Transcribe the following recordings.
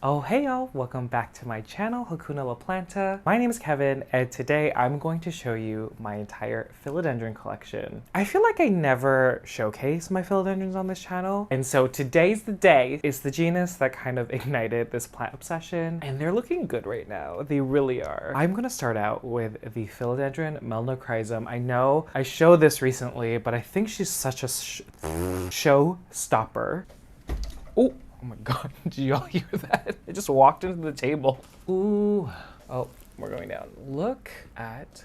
Oh hey y'all, welcome back to my channel, Hakuna La Planta. My name is Kevin and today I'm going to show you my entire philodendron collection. I feel like I never showcase my philodendrons on this channel, and so today's the day. It's the genus that kind of ignited this plant obsession, and they're looking good right now. They really are. I'm gonna start out with the Philodendron Melanochrysum. I know I showed this recently, but I think she's such a showstopper. Oh my god, did y'all hear that? It just walked into the table. Ooh. Oh, we're going down. Look at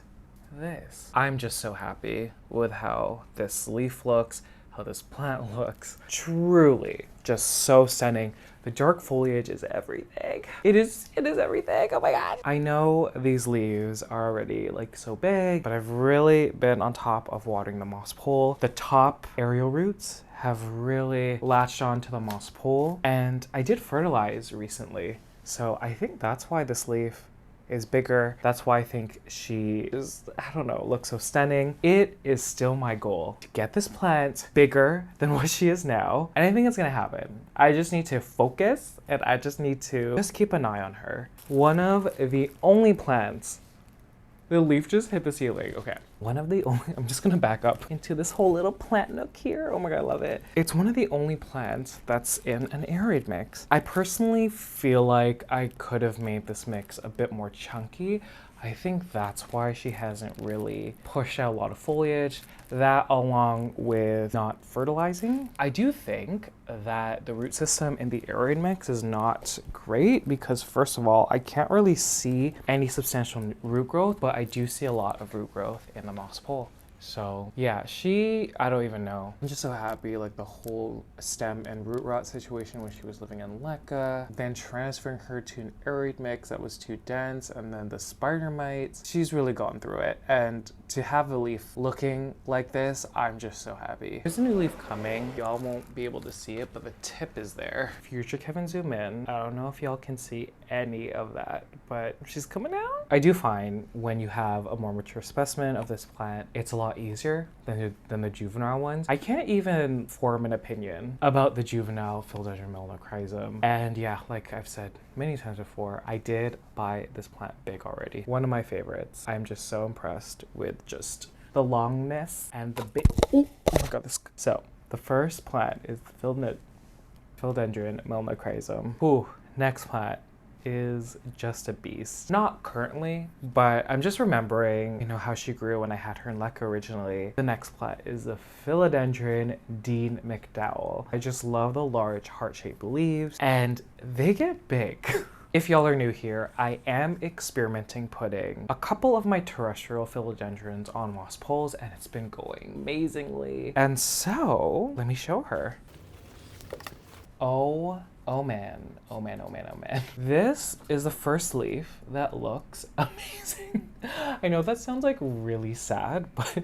this. I'm just so happy with how this leaf looks, how this plant looks. Truly just so stunning. The dark foliage is everything. It is everything. Oh my god. I know these leaves are already like so big, but I've really been on top of watering the moss pole. The top aerial roots have really latched on to the moss pole, and I did fertilize recently. So I think that's why this leaf is bigger. That's why I think she is, I don't know, looks so stunning. It is still my goal to get this plant bigger than what she is now. And I think it's gonna happen. I just need to focus and I just need to just keep an eye on her. One of the only plants, the leaf just hit the ceiling. Okay. One of the only, I'm just gonna back up into this whole little plant nook here. Oh my god, I love it. It's one of the only plants that's in an arid mix. I personally feel like I could have made this mix a bit more chunky. I think that's why she hasn't really pushed out a lot of foliage. That along with not fertilizing. I do think that the root system in the arid mix is not great because first of all, I can't really see any substantial root growth, but I do see a lot of root growth in the moss pole. So yeah, I don't even know. I'm just so happy, like the whole stem and root rot situation when she was living in Leca, then transferring her to an arid mix that was too dense, and then the spider mites. She's really gone through it. And to have the leaf looking like this, I'm just so happy. There's a new leaf coming. Y'all won't be able to see it, but the tip is there. Future Kevin zoom in. I don't know if y'all can see any of that, but she's coming out. I do find when you have a more mature specimen of this plant, it's a lot easier than the juvenile ones. I can't even form an opinion about the juvenile Philodendron Melanochrysum. And yeah, like I've said many times before, I did buy this plant big already. One of my favorites. I'm just so impressed with just the longness and the big, oh my god, this. So the first plant is the Philodendron Melanochrysum. Ooh, next plant is just a beast. Not currently, but I'm just remembering, you know, how she grew when I had her in Leca originally. The next plant is the Philodendron McDowell. I just love the large heart-shaped leaves, and they get big. If y'all are new here, I am experimenting putting a couple of my terrestrial philodendrons on moss poles, and it's been going amazingly. And so, let me show her. Oh man. This is the first leaf that looks amazing. I know that sounds like really sad, but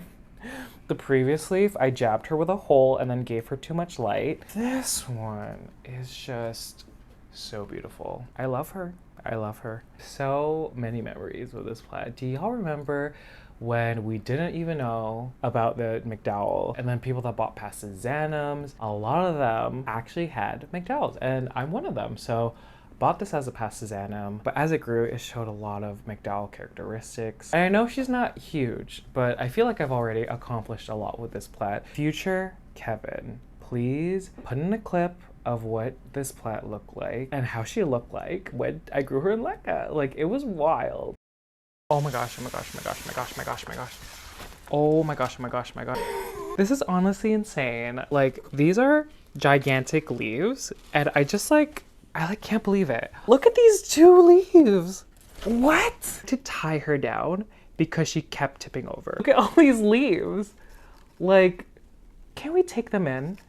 the previous leaf, I jabbed her with a hole and then gave her too much light. This one is just so beautiful. I love her. I love her. So many memories with this plant. Do y'all remember when we didn't even know about the McDowell, and then people that bought Pastizanums, a lot of them actually had McDowells, and I'm one of them. So bought this as a Pastizanum, but as it grew, it showed a lot of McDowell characteristics. And I know she's not huge, but I feel like I've already accomplished a lot with this plant. Future Kevin, please put in a clip of what this plant looked like and how she looked like when I grew her in Leca. Like, it was wild. Oh my gosh, oh my gosh, oh my gosh, oh my gosh, oh my gosh, oh my gosh. Oh my gosh, oh my gosh, oh my gosh. This is honestly insane. Like, these are gigantic leaves, and I can't believe it. Look at these two leaves. What? To tie her down because she kept tipping over. Look at all these leaves. Like, can we take them in?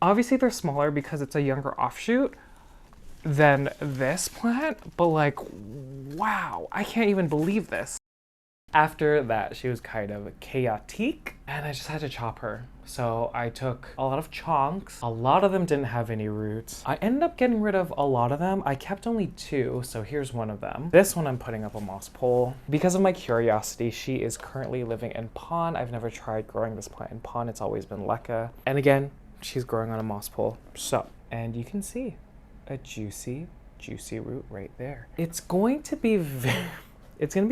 Obviously they're smaller because it's a younger offshoot than this plant, but like, wow, I can't even believe this. After that, she was kind of chaotic, and I just had to chop her. So I took a lot of chunks. A lot of them didn't have any roots. I ended up getting rid of a lot of them. I kept only 2, so here's one of them. This one I'm putting up a moss pole. Because of my curiosity, she is currently living in pond. I've never tried growing this plant in pond. It's always been Leca. And again, she's growing on a moss pole. So, and you can see a juicy juicy root right there. It's going to be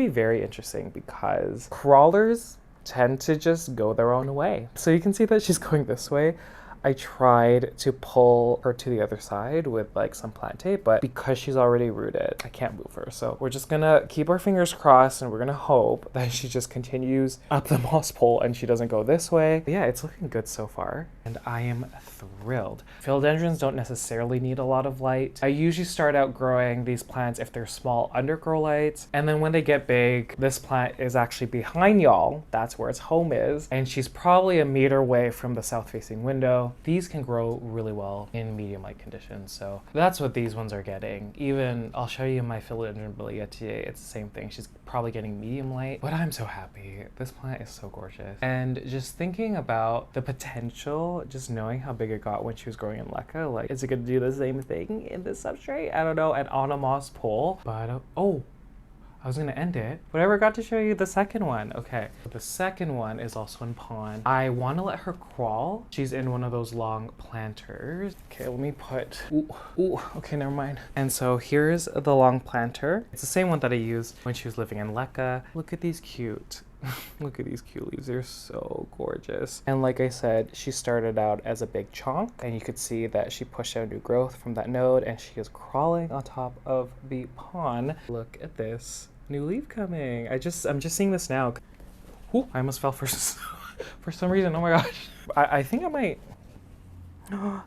very interesting because crawlers tend to just go their own way. So you can see that she's going this way. I tried to pull her to the other side with like some plant tape, but because she's already rooted, I can't move her. So we're just gonna keep our fingers crossed and we're gonna hope that she just continues up the moss pole and she doesn't go this way. But yeah, it's looking good so far and I am thrilled. Philodendrons don't necessarily need a lot of light. I usually start out growing these plants if they're small under grow lights, and then when they get big, this plant is actually behind y'all. That's where its home is, and she's probably 1 meter away from the south facing window. These can grow really well in medium light conditions, so that's what these ones are getting. Even, I'll show you my Philodendron Billietiae, it's the same thing. She's probably getting medium light, but I'm so happy. This plant is so gorgeous. And just thinking about the potential, just knowing how big it got when she was growing in leca, like, is it gonna do the same thing in this substrate? I don't know, and on a moss pole, but oh, I was gonna end it, but I forgot to show you the second one. Okay, the second one is also in pond. I wanna let her crawl. She's in one of those long planters. Okay, let me put, okay, never mind. And so here's the long planter. It's the same one that I used when she was living in leca. Look at these cute. Look at these cute leaves, they're so gorgeous. And like I said, she started out as a big chunk and you could see that she pushed out new growth from that node and she is crawling on top of the pond. Look at this new leaf coming. I'm just seeing this now. Ooh, I almost fell for some reason. Oh my gosh. I think I might.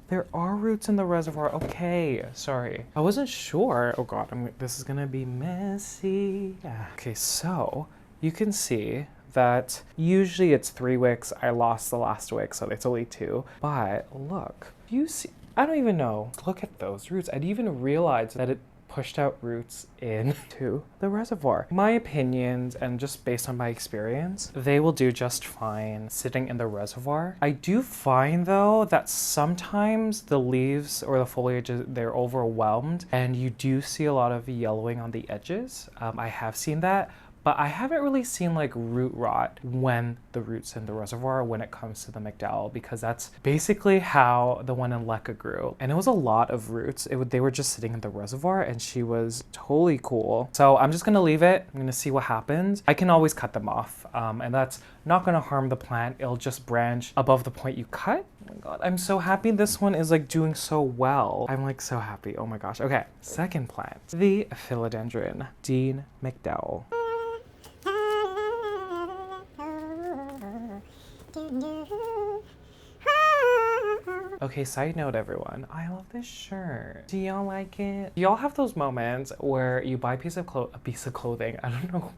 There are roots in the reservoir. Okay, sorry. I wasn't sure. Oh god, this is gonna be messy. Okay, so you can see that usually it's 3 wicks. I lost the last wick, so it's only 2. But look, you see, I don't even know. Look at those roots. I didn't even realize that it pushed out roots into the reservoir. My opinions, and just based on my experience, they will do just fine sitting in the reservoir. I do find though that sometimes the leaves or the foliage, they're overwhelmed and you do see a lot of yellowing on the edges. I have seen that. But I haven't really seen like root rot when the root's in the reservoir when it comes to the McDowell, because that's basically how the one in leca grew. And it was a lot of roots. They were just sitting in the reservoir and she was totally cool. So I'm just gonna leave it. I'm gonna see what happens. I can always cut them off and that's not gonna harm the plant. It'll just branch above the point you cut. Oh my god, I'm so happy this one is like doing so well. I'm like so happy, oh my gosh. Okay, second plant, the Philodendron McDowell. Okay, side note everyone, I love this shirt. Do y'all like it? Do y'all have those moments where you buy a piece of clothing, I don't know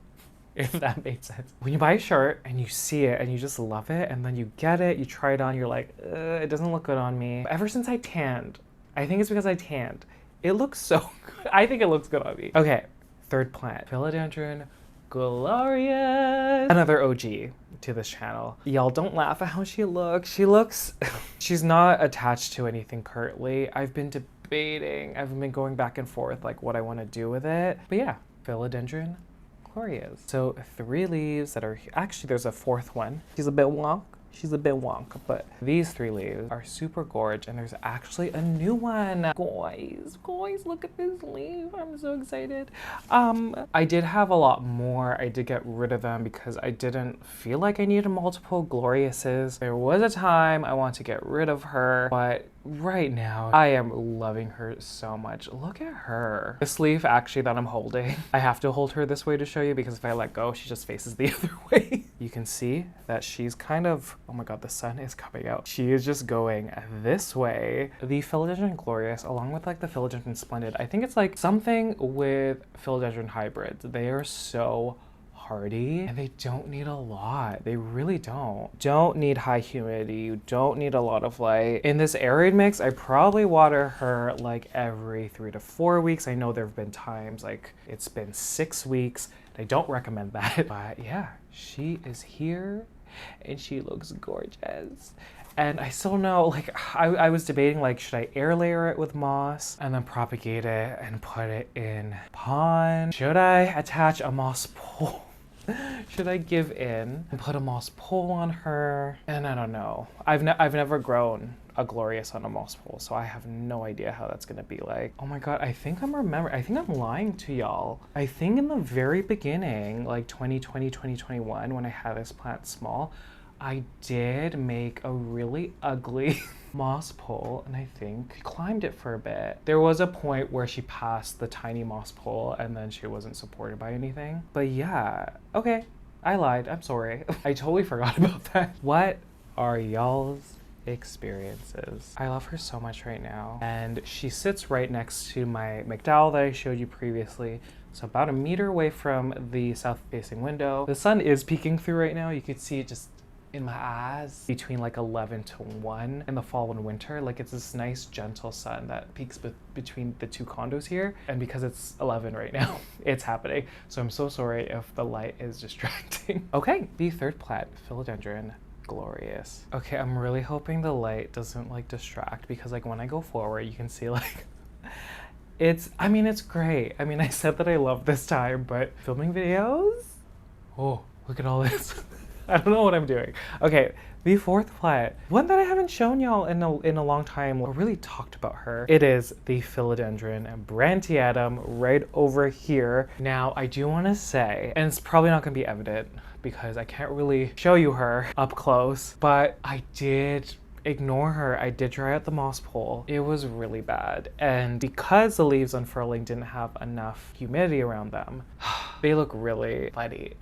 if that made sense. When you buy a shirt and you see it and you just love it and then you get it, you try it on, you're like, it doesn't look good on me. Ever since I tanned, I think it's because I tanned, it looks so good. I think it looks good on me. Okay, third plant, Philodendron Glorious. Another OG to this channel. Y'all don't laugh at how she looks. She's not attached to anything currently. I've been debating, I've been going back and forth like what I want to do with it. But yeah, Philodendron Glorious. So 3 leaves that are, actually there's a 4th one. She's a bit wonk, but these 3 leaves are super gorgeous and there's actually a new one. Guys, look at this leaf. I'm so excited. I did have a lot more. I did get rid of them because I didn't feel like I needed multiple Gloriouses. There was a time I wanted to get rid of her, but right now I am loving her so much. Look at her. This leaf actually that I'm holding, I have to hold her this way to show you because if I let go, she just faces the other way. You can see that she's kind of, oh my god, the sun is coming out. She is just going this way. The Philodendron Glorious, along with like the Philodendron Splendid, I think it's like something with Philodendron hybrids. They are so hardy and they don't need a lot. They really don't need high humidity. You don't need a lot of light. In this arid mix, I probably water her like every 3 to 4 weeks. I know there have been times like it's been 6 weeks. I don't recommend that, but yeah, she is here and she looks gorgeous. And I still know, like, I was debating, like, should I air layer it with moss and then propagate it and put it in pond? Should I attach a moss pole? Should I give in and put a moss pole on her? And I don't know. I've never grown a Glorious on a moss pole, so I have no idea how that's gonna be like. Oh my god, I think I'm lying to y'all. I think in the very beginning, like 2020, 2021, when I had this plant small, I did make a really ugly moss pole, and I think climbed it for a bit. There was a point where she passed the tiny moss pole and then she wasn't supported by anything. But yeah, okay, I lied, I'm sorry. I totally forgot about that. What are y'all's experiences? I love her so much right now. And she sits right next to my McDowell that I showed you previously. So about a meter away from the south-facing window. The sun is peeking through right now. You could see it just in my eyes between like 11 to 1 in the fall and winter. Like it's this nice gentle sun that peaks between the two condos here, and because it's 11 right now, it's happening. So I'm so sorry if the light is distracting. Okay, the third plant, Philodendron Glorious. Okay, I'm really hoping the light doesn't like distract, because like when I go forward you can see like it's great. I mean, I said that I love this time, but filming videos, oh, look at all this. I don't know what I'm doing. Okay, the fourth plant, one that I haven't shown y'all in a long time or really talked about her. It is the Philodendron Brandtianum right over here. Now, I do want to say, and it's probably not going to be evident because I can't really show you her up close, but I did ignore her. I did dry out the moss pole. It was really bad. And because the leaves unfurling didn't have enough humidity around them, they look really funny.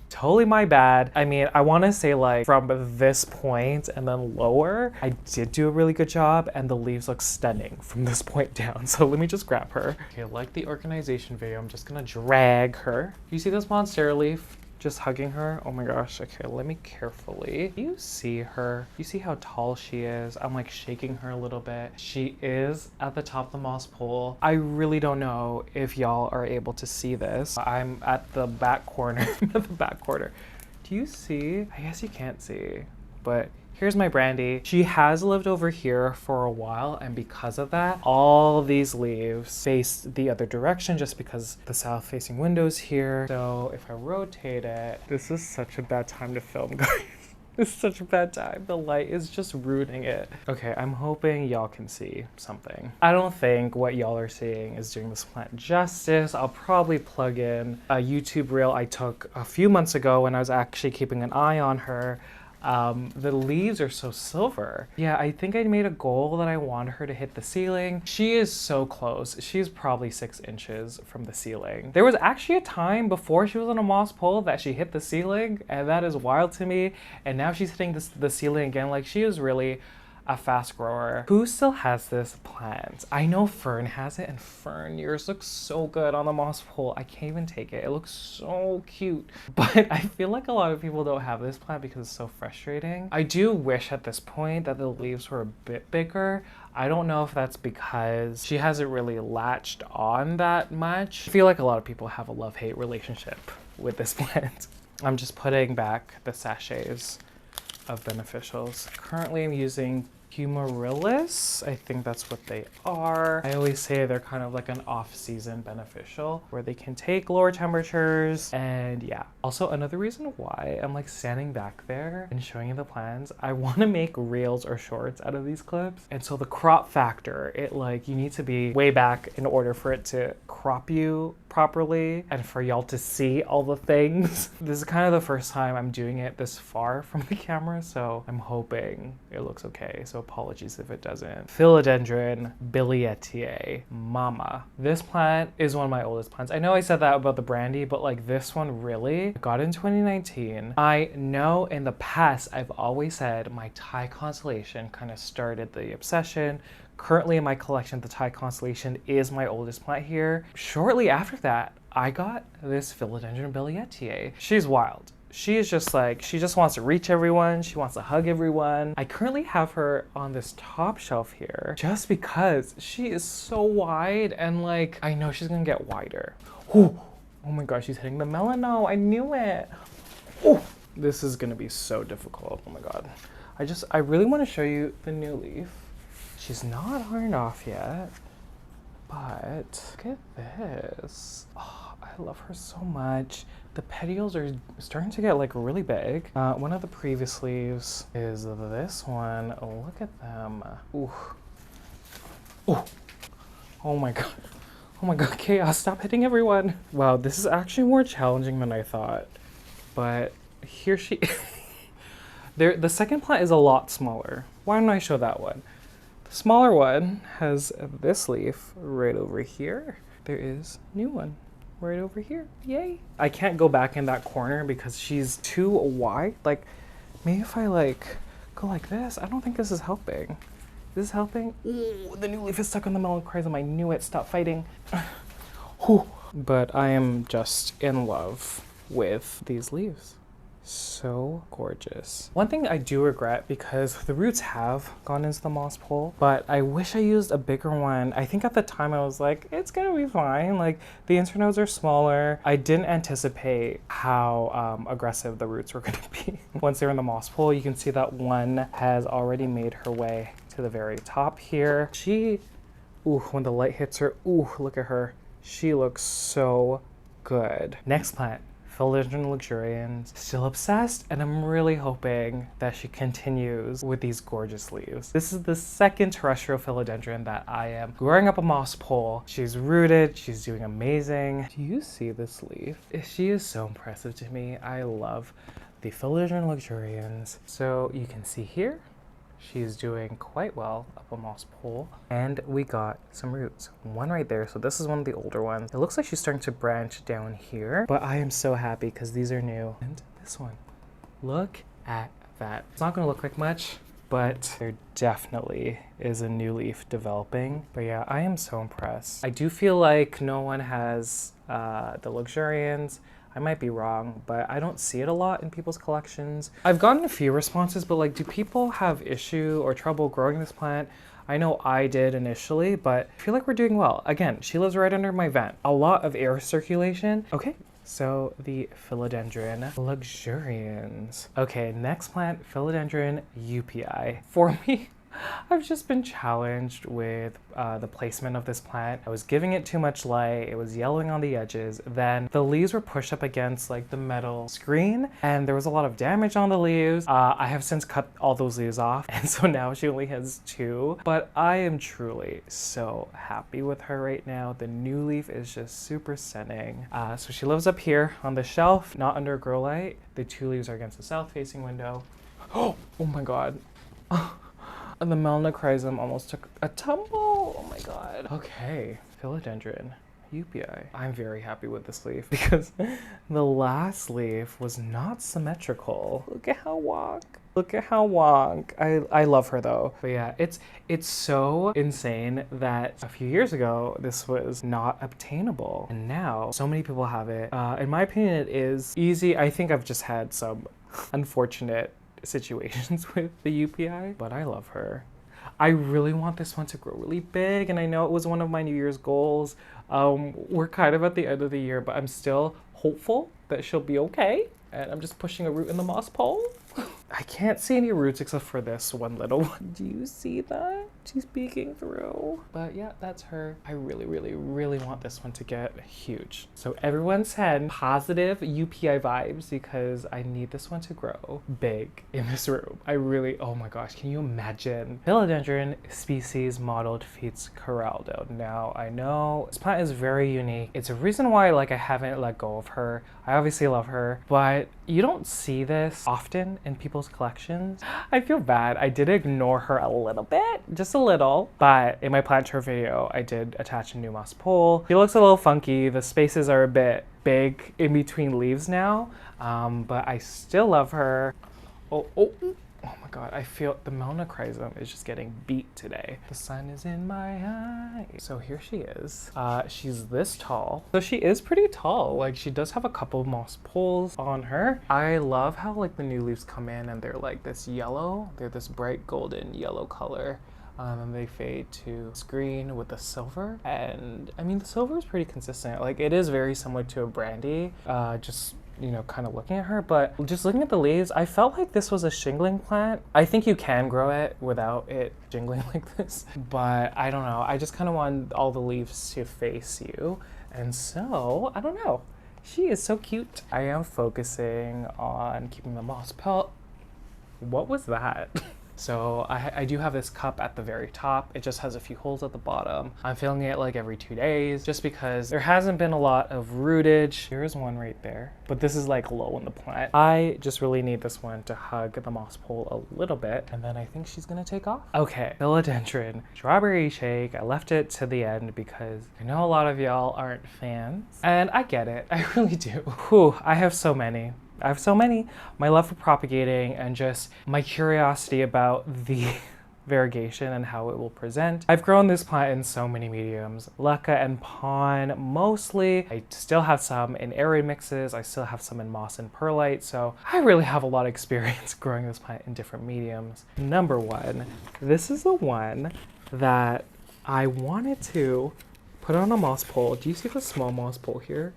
Totally my bad. I mean, I want to say like from this point and then lower, I did do a really good job, and the leaves look stunning from this point down. So let me just grab her. Okay, like the organization video, I'm just gonna drag her. You see this monstera leaf? Just hugging her. Oh my gosh. Okay, let me carefully. You see her? You see how tall she is? I'm like shaking her a little bit. She is at the top of the moss pole. I really don't know if y'all are able to see this. I'm at the back corner. At the back corner. Do you see? I guess you can't see, but here's my Brandy. She has lived over here for a while, and because of that, all these leaves face the other direction just because the south-facing window's here. So if I rotate it, this is such a bad time to film, guys. This is such a bad time. The light is just ruining it. Okay, I'm hoping y'all can see something. I don't think what y'all are seeing is doing this plant justice. I'll probably plug in a YouTube reel I took a few months ago when I was actually keeping an eye on her. The leaves are so silver. Yeah, I think I made a goal that I wanted her to hit the ceiling. She is so close. She's probably 6 inches from the ceiling. There was actually a time before she was on a moss pole that she hit the ceiling, and that is wild to me. And now she's hitting the ceiling again. Like, she is really a fast grower. Who still has this plant? I know Fern has it, and Fern, yours looks so good on the moss pole. I can't even take it. It looks so cute. But I feel like a lot of people don't have this plant because it's so frustrating. I do wish at this point that the leaves were a bit bigger. I don't know if that's because she hasn't really latched on that much. I feel like a lot of people have a love-hate relationship with this plant. I'm just putting back the sachets of beneficials. Currently I'm using Humorillis. I think that's what they are. I always say they're kind of like an off-season beneficial where they can take lower temperatures. And yeah, also another reason why I'm like standing back there and showing you the plants, I want to make reels or shorts out of these clips. And so the crop factor, it like, you need to be way back in order for it to crop you properly and for y'all to see all the things. This is kind of the first time I'm doing it this far from the camera, so I'm hoping it looks okay. So apologies if it doesn't. Philodendron Billietiae, mama. This plant is one of my oldest plants. I know I said that about the Brandy, but like this one really got in 2019. I know in the past I've always said my Thai constellation kind of started the obsession. Currently in my collection, the Thai constellation is my oldest plant here. Shortly after that, I got this Philodendron Billietiae. She's wild. She is just like, she just wants to reach everyone. She wants to hug everyone. I currently have her on this top shelf here just because she is so wide, and like, I know she's gonna get wider. Ooh. Oh my gosh, she's hitting the melano. I knew it. Ooh. This is gonna be so difficult. Oh my God. I really want to show you the new leaf. She's not ironed off yet, but look at this. Oh, I I love her so much. The petioles are starting to get like really big. One of the previous leaves is this one. Look at them. Ooh. Ooh. Oh my god. Oh my god, Chaos, stop hitting everyone. Wow, this is actually more challenging than I thought. But here she the second plant is a lot smaller. Why don't I show that one? The smaller one has this leaf right over here. There is a new one right over here. Yay. I can't go back in that corner because she's too wide. Like, maybe if I like go like this, I don't think this is helping. Is this helping? Ooh, the new leaf is stuck on the Melanochrysum. I knew it. Stop fighting. But I am just in love with these leaves. So gorgeous. One thing I do regret, because the roots have gone into the moss pole, but I wish I used a bigger one. I think at the time I was like, it's gonna be fine. Like, the internodes are smaller. I didn't anticipate how aggressive the roots were gonna be. Once they're in the moss pole, you can see that one has already made her way to the very top here. She, ooh, when the light hits her, ooh, look at her. She looks so good. Next plant. Philodendron Luxurians. Still obsessed, and I'm really hoping that she continues with these gorgeous leaves. This is the second terrestrial philodendron that I am growing up a moss pole. She's rooted, she's doing amazing. Do you see this leaf? She is so impressive to me. I love the Philodendron Luxurians. So you can see here, she's doing quite well up a moss pole. And we got some roots. One right there. So this is one of the older ones. It looks like she's starting to branch down here. But I am so happy because these are new. And this one. Look at that. It's not going to look like much, but there definitely is a new leaf developing. But yeah, I am so impressed. I do feel like no one has the Luxurians. I might be wrong, but I don't see it a lot in people's collections. I've gotten a few responses, but like, do people have issue or trouble growing this plant? I know I did initially, but I feel like we're doing well. Again, she lives right under my vent. A lot of air circulation. Okay, so the Philodendron Luxurians. Okay, next plant, Philodendron Joepii. For me, I've just been challenged with the placement of this plant. I was giving it too much light, it was yellowing on the edges, then the leaves were pushed up against like the metal screen and there was a lot of damage on the leaves. I have since cut all those leaves off and so now she only has 2, but I am truly so happy with her right now. The new leaf is just super stunning. So she lives up here on the shelf, not under a grow light. The 2 leaves are against the south facing window. Oh my god. The Melanochrysum almost took a tumble. Oh my god. Okay, Philodendron Joepii. I'm very happy with this leaf because the last leaf was not symmetrical. Look at how wonk. Look at how wonk. I love her though. But yeah, it's so insane that a few years ago this was not obtainable. And now so many people have it. In my opinion, it is easy. I think I've just had some unfortunate situations with the Joepii, but I love her. I really want this one to grow really big, and I know it was one of my New Year's goals. We're kind of at the end of the year, but I'm still hopeful that she'll be okay. And I'm just pushing a root in the moss pole. I can't see any roots except for this one little one. Do you see that? She's peeking through. But yeah, that's her. I really, really, really want this one to get huge. So everyone send positive Joepii vibes because I need this one to grow big in this room. I really, oh my gosh, can you imagine? Philodendron species mottled Fitzcaraldo. Now, I know this plant is very unique. It's a reason why like I haven't let go of her. I obviously love her, but you don't see this often in people's collections. I feel bad. I did ignore her a little bit, just a little, but in my plant tour video, I did attach a new moss pole. She looks a little funky. The spaces are a bit big in between leaves now, but I still love her. Oh my god, I feel the Melanochrysum is just getting beat today. The sun is in my eye. So here she is. She's this tall. So she is pretty tall. Like, she does have a couple of moss poles on her. I love how like the new leaves come in and they're like this yellow. They're this bright golden yellow color. And they fade to green with the silver. And I mean, the silver is pretty consistent. Like, it is very similar to a brandy. Just, you know, kind of looking at her, but just looking at the leaves, I felt like this was a shingling plant. I think you can grow it without it jingling like this, but I don't know. I just kind of want all the leaves to face you. And so, I don't know. She is so cute. I am focusing on keeping the moss pelt. What was that? So I do have this cup at the very top. It just has a few holes at the bottom. I'm filling it like every 2 days just because there hasn't been a lot of rootage. Here's one right there, but this is like low in the plant. I just really need this one to hug the moss pole a little bit, and then I think she's gonna take off. Okay, Philodendron Strawberry Shake. I left it to the end because I know a lot of y'all aren't fans, and I get it, I really do. Whew, I have so many. My love for propagating and just my curiosity about the variegation and how it will present. I've grown this plant in so many mediums, leca and pon mostly. I still have some in arid mixes. I still have some in moss and perlite. So I really have a lot of experience growing this plant in different mediums. Number one, this is the one that I wanted to put on a moss pole. Do you see the small moss pole here?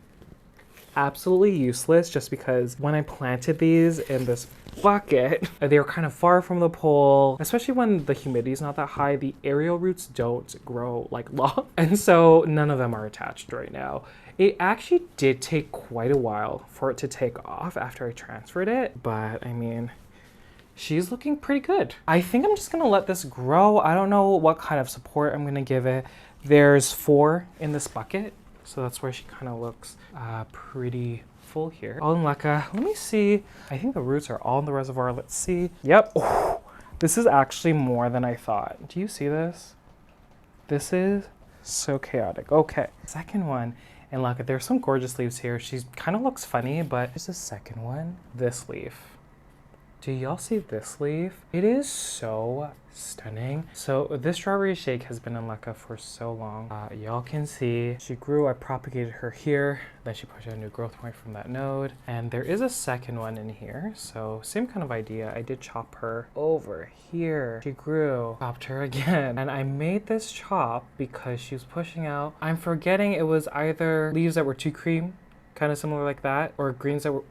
Absolutely useless, just because when I planted these in this bucket, they were kind of far from the pole, especially when the humidity is not that high. The aerial roots don't grow like long, and so none of them are attached right now. It actually did take quite a while for it to take off after I transferred it, but I mean, she's looking pretty good. I think I'm just gonna let this grow. I don't know what kind of support I'm gonna give it. There's 4 in this bucket, so that's where she kind of looks pretty full here. All in leca. Let me see. I think the roots are all in the reservoir. Let's see. Yep. Oh, this is actually more than I thought. Do you see this? This is so chaotic. Okay. Second one in leca. There's some gorgeous leaves here. She kind of looks funny, but here's the second one. This leaf. Do y'all see this leaf? It is so stunning. So this strawberry shake has been in leca for so long. Y'all can see she grew. I propagated her here. Then she pushed out a new growth point from that node. And there is a second one in here. So same kind of idea. I did chop her over here. She grew, chopped her again. And I made this chop because she was pushing out. I'm forgetting it was either leaves that were too cream, kind of similar like that, or leaves that were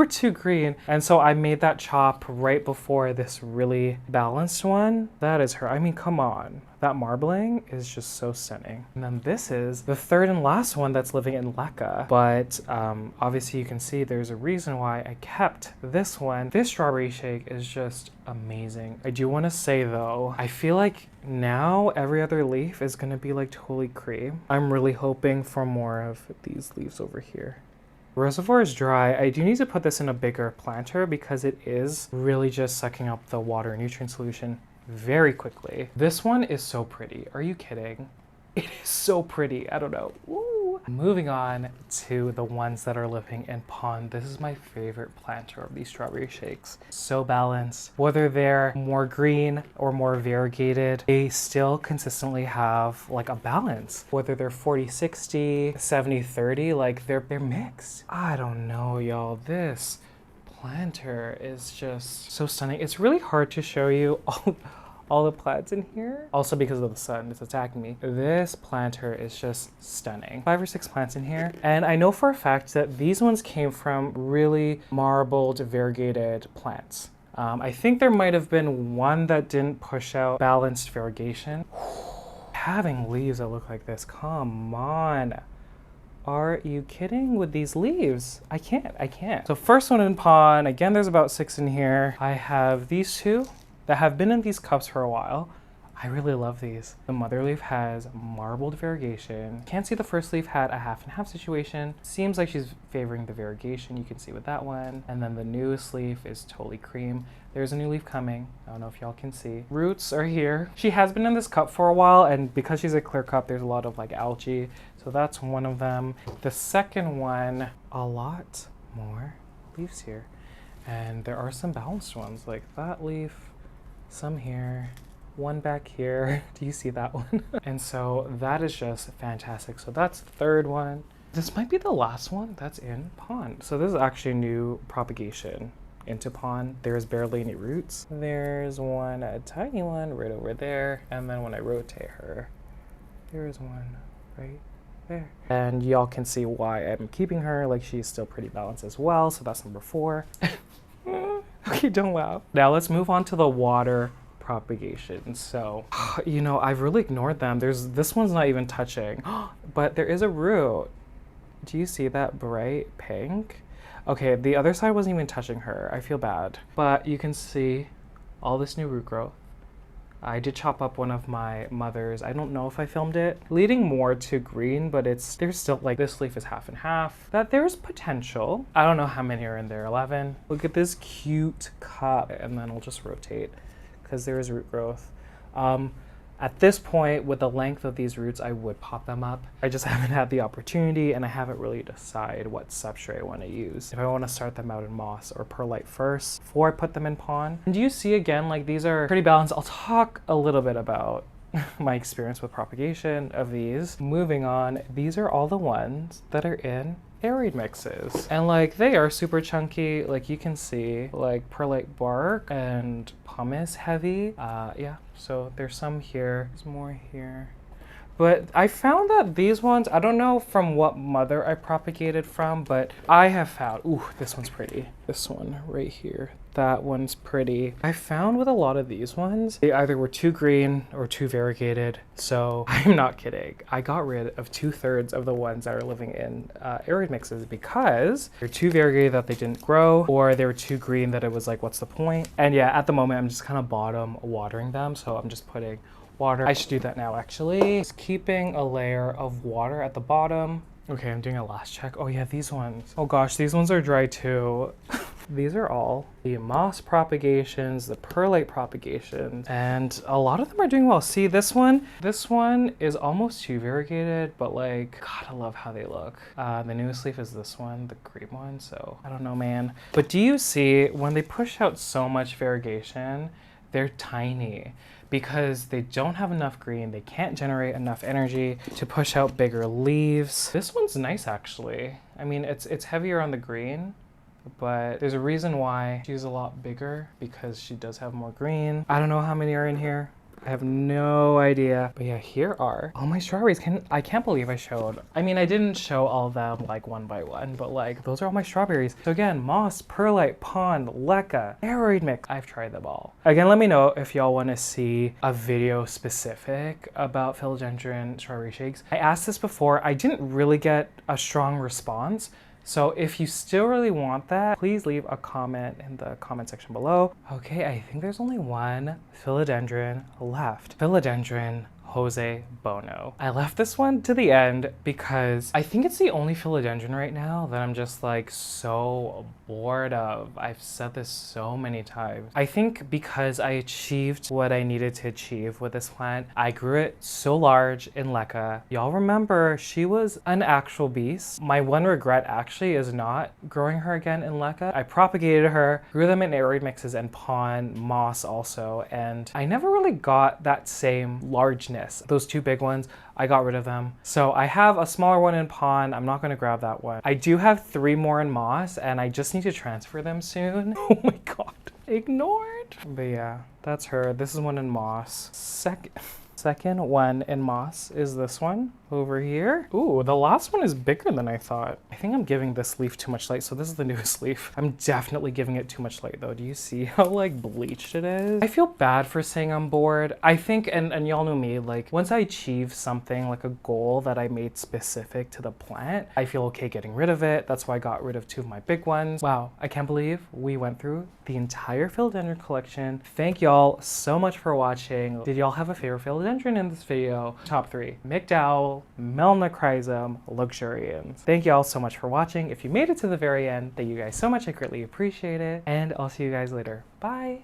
too green. And so I made that chop right before this really balanced one. That is her. I mean, come on. That marbling is just so stunning. And then this is the third and last one that's living in leca. But obviously you can see there's a reason why I kept this one. This strawberry shake is just amazing. I do want to say though, I feel like now every other leaf is gonna be like totally cream. I'm really hoping for more of these leaves over here. Reservoir is dry. I do need to put this in a bigger planter because it is really just sucking up the water and nutrient solution very quickly. This one is so pretty. Are you kidding? It is so pretty. I don't know. Woo. Moving on to the ones that are living in pond. This is my favorite planter of these strawberry shakes. So balanced. Whether they're more green or more variegated, they still consistently have like a balance. Whether they're 40-60, 70-30, like they're mixed. I don't know, y'all. This planter is just so stunning. It's really hard to show you all the plants in here. Also because of the sun, it's attacking me. This planter is just stunning. 5 or 6 plants in here. And I know for a fact that these ones came from really marbled, variegated plants. I think there might have been one that didn't push out balanced variegation. Having leaves that look like this, come on. Are you kidding with these leaves? I can't. So first one in pond, again, there's about 6 in here. I have these 2 that have been in these cups for a while. I really love these. The mother leaf has marbled variegation. Can't see the first leaf had a half and half situation. Seems like she's favoring the variegation. You can see with that one. And then the newest leaf is totally cream. There's a new leaf coming. I don't know if y'all can see. Roots are here. She has been in this cup for a while, and because she's a clear cup, there's a lot of like algae. So that's one of them. The second one, a lot more leaves here. And there are some balanced ones, like that leaf, some here, one back here. Do you see that one? And so that is just fantastic. So that's the third one. This might be the last one that's in pond. So this is actually a new propagation into pond. There's barely any roots. There's one, a tiny one right over there. And then when I rotate her, there's one right there. And y'all can see why I'm keeping her. Like, she's still pretty balanced as well. So that's number 4. Okay, don't laugh. Now let's move on to the water propagation. So, you know, I've really ignored them. This one's not even touching, but there is a root. Do you see that bright pink? Okay, the other side wasn't even touching her. I feel bad. But you can see all this new root growth. I did chop up one of my mother's. I don't know if I filmed it, leading more to green, but there's still like this leaf is half and half. That there's potential. I don't know how many are in there, 11. Look at this cute cup, and then we'll just rotate because there is root growth. At this point, with the length of these roots, I would pop them up. I just haven't had the opportunity, and I haven't really decided what substrate I want to use. If I want to start them out in moss or perlite first before I put them in pond. And do you see again, like these are pretty balanced. I'll talk a little bit about my experience with propagation of these. Moving on, these are all the ones that are in arid mixes, and like they are super chunky. Like you can see, like perlite bark and pumice heavy. Yeah, so there's some here, there's more here. But I found that these ones, I don't know from what mother I propagated from, but I have found, ooh, this one's pretty. This one right here, that one's pretty. I found with a lot of these ones, they either were too green or too variegated. So I'm not kidding. I got rid of 2/3 of the ones that are living in arid mixes because they're too variegated that they didn't grow, or they were too green that it was like, what's the point? And yeah, at the moment, I'm just kind of bottom watering them. So I'm just putting water. I should do that now actually. Just keeping a layer of water at the bottom. Okay, I'm doing a last check. Oh yeah, these ones. Oh gosh, these ones are dry too. These are all the moss propagations, the perlite propagations, and a lot of them are doing well. See this one is almost too variegated, but like, God, I love how they look. The newest leaf is this one, the green one, so I don't know, man. But do you see, when they push out so much variegation, they're tiny because they don't have enough green. They can't generate enough energy to push out bigger leaves. This one's nice actually. I mean, it's heavier on the green, but there's a reason why she's a lot bigger, because she does have more green. I don't know how many are in here. I have no idea. But yeah, here are all my strawberries. I can't believe I showed. I mean, I didn't show all of them like one by one, but like those are all my strawberries. So again, moss, perlite, pond, leca, arid mix. I've tried them all. Again, let me know if y'all want to see a video specific about philodendron strawberry shakes. I asked this before. I didn't really get a strong response. So if you still really want that, please leave a comment in the comment section below. Okay, I think there's only one philodendron left. Philodendron Jose Buono. I left this one to the end because I think it's the only philodendron right now that I'm just like so bored of. I've said this so many times. I think because I achieved what I needed to achieve with this plant. I grew it so large in leca. Y'all remember she was an actual beast. My one regret actually is not growing her again in leca. I propagated her, grew them in arid mixes and pond, moss also, and I never really got that same largeness. Those two big ones, I got rid of them. So I have a smaller one in pond. I'm not gonna grab that one. I do have 3 more in moss and I just need to transfer them soon. Oh my God, ignored. But yeah, that's her. This is one in moss. Second one in moss is this one over here. Ooh, the last one is bigger than I thought. I think I'm giving this leaf too much light. So this is the newest leaf. I'm definitely giving it too much light though. Do you see how like bleached it is? I feel bad for saying I'm bored. I think, and y'all know me, like once I achieve something like a goal that I made specific to the plant, I feel okay getting rid of it. That's why I got rid of 2 of my big ones. Wow, I can't believe we went through the entire philodendron collection. Thank y'all so much for watching. Did y'all have a favorite philodendron in this video? Top 3, McDowell, Melanochrysum, Luxurians. Thank you all so much for watching. If you made it to the very end, thank you guys so much. I greatly appreciate it. And I'll see you guys later. Bye.